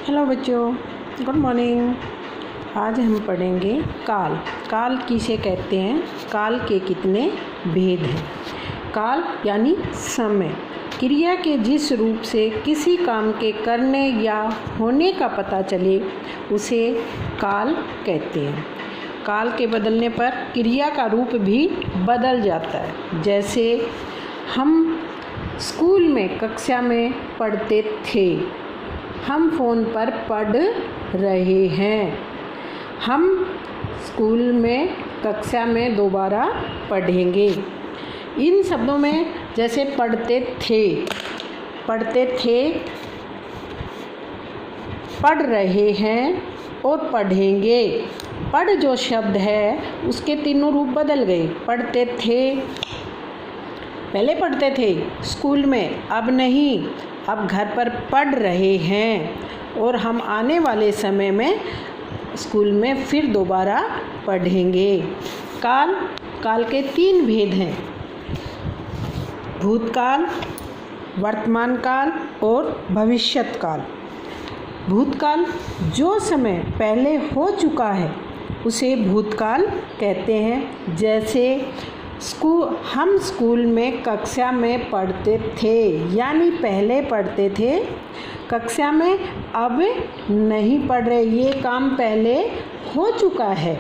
Hello बच्चों, good morning. आज हम पढ़ेंगे काल। काल किसे कहते हैं, काल के कितने भेद हैं। काल यानी समय, क्रिया के जिस रूप से किसी काम के करने या होने का पता चले उसे काल कहते हैं। काल के बदलने पर क्रिया का रूप भी बदल जाता है। जैसे हम स्कूल में कक्षा में पढ़ते थे, हम फ़ोन पर पढ़ रहे हैं। हम स्कूल में कक्षा में दोबारा पढ़ेंगे। इन शब्दों में जैसे पढ़ते थे, पढ़ रहे हैं और पढ़ेंगे। पढ़ जो शब्द है उसके तीनों रूप बदल गए। पढ़ते थे, पहले पढ़ते थे स्कूल में, अब नहीं, अब घर पर पढ़ रहे हैं और हम आने वाले समय में स्कूल में फिर दोबारा पढ़ेंगे। काल के 3 भेद हैं, भूतकाल, वर्तमान काल और भविष्यत काल। भूतकाल जो समय पहले हो चुका है उसे भूतकाल कहते हैं। जैसे हम स्कूल में कक्षा में पढ़ते थे, यानी पहले पढ़ते थे, कक्षा में अब नहीं पढ़ रहे, ये काम पहले हो चुका है,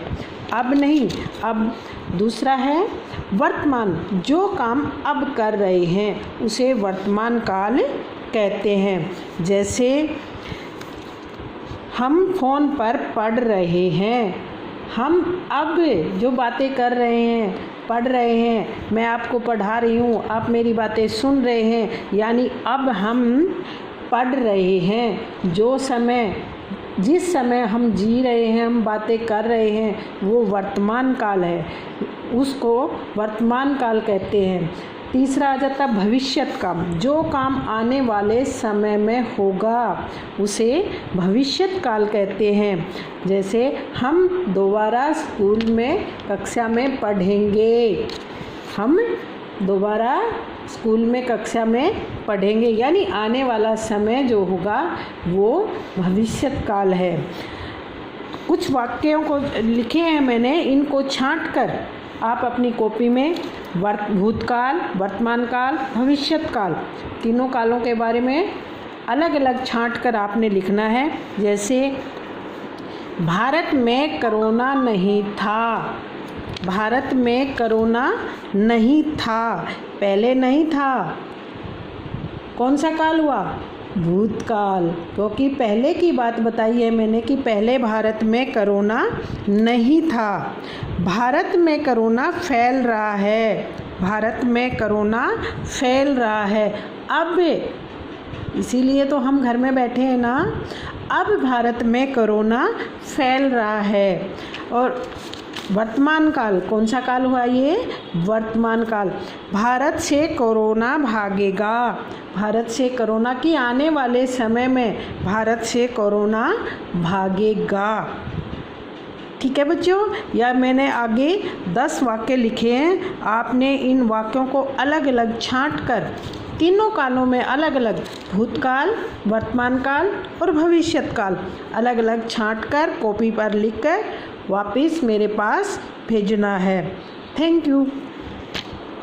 अब नहीं। अब दूसरा है वर्तमान, जो काम अब कर रहे हैं उसे वर्तमान काल कहते हैं। जैसे हम फ़ोन पर पढ़ रहे हैं, हम अब जो बातें कर रहे हैं, पढ़ रहे हैं, मैं आपको पढ़ा रही हूँ, आप मेरी बातें सुन रहे हैं, यानी अब हम पढ़ रहे हैं। जिस समय हम जी रहे हैं, हम बातें कर रहे हैं, वो वर्तमान काल है, उसको वर्तमान काल कहते हैं। तीसरा आ जाता भविष्यत काल, जो काम आने वाले समय में होगा उसे भविष्यत काल कहते हैं। जैसे हम दोबारा स्कूल में कक्षा में पढ़ेंगे, हम दोबारा स्कूल में कक्षा में पढ़ेंगे, यानी आने वाला समय जो होगा वो भविष्यत काल है। कुछ वाक्यों को लिखे हैं मैंने, इनको छांट कर आप अपनी कॉपी में भूतकाल, वर्तमान काल, भविष्यत काल, तीनों कालों के बारे में अलग अलग छांट कर आपने लिखना है। जैसे भारत में कोरोना नहीं था, भारत में कोरोना नहीं था, पहले नहीं था, कौन सा काल हुआ, भूतकाल, क्योंकि पहले की बात बताई है मैंने कि पहले भारत में कोरोना नहीं था। भारत में कोरोना फैल रहा है, भारत में कोरोना फैल रहा है अब, इसीलिए तो हम घर में बैठे हैं ना, अब भारत में कोरोना फैल रहा है। और वर्तमान काल, कौन सा काल हुआ ये, वर्तमान काल, भारत से कोरोना भागेगा, भारत से कोरोना की आने वाले समय में भारत से कोरोना भागेगा। ठीक है बच्चों, या मैंने आगे 10 वाक्य लिखे हैं, आपने इन वाक्यों को अलग अलग छांट कर तीनों कालों में अलग अलग, भूतकाल, वर्तमान काल और भविष्यत काल, अलग अलग छांट कर कॉपी पर लिख कर वापस मेरे पास भेजना है। Thank you.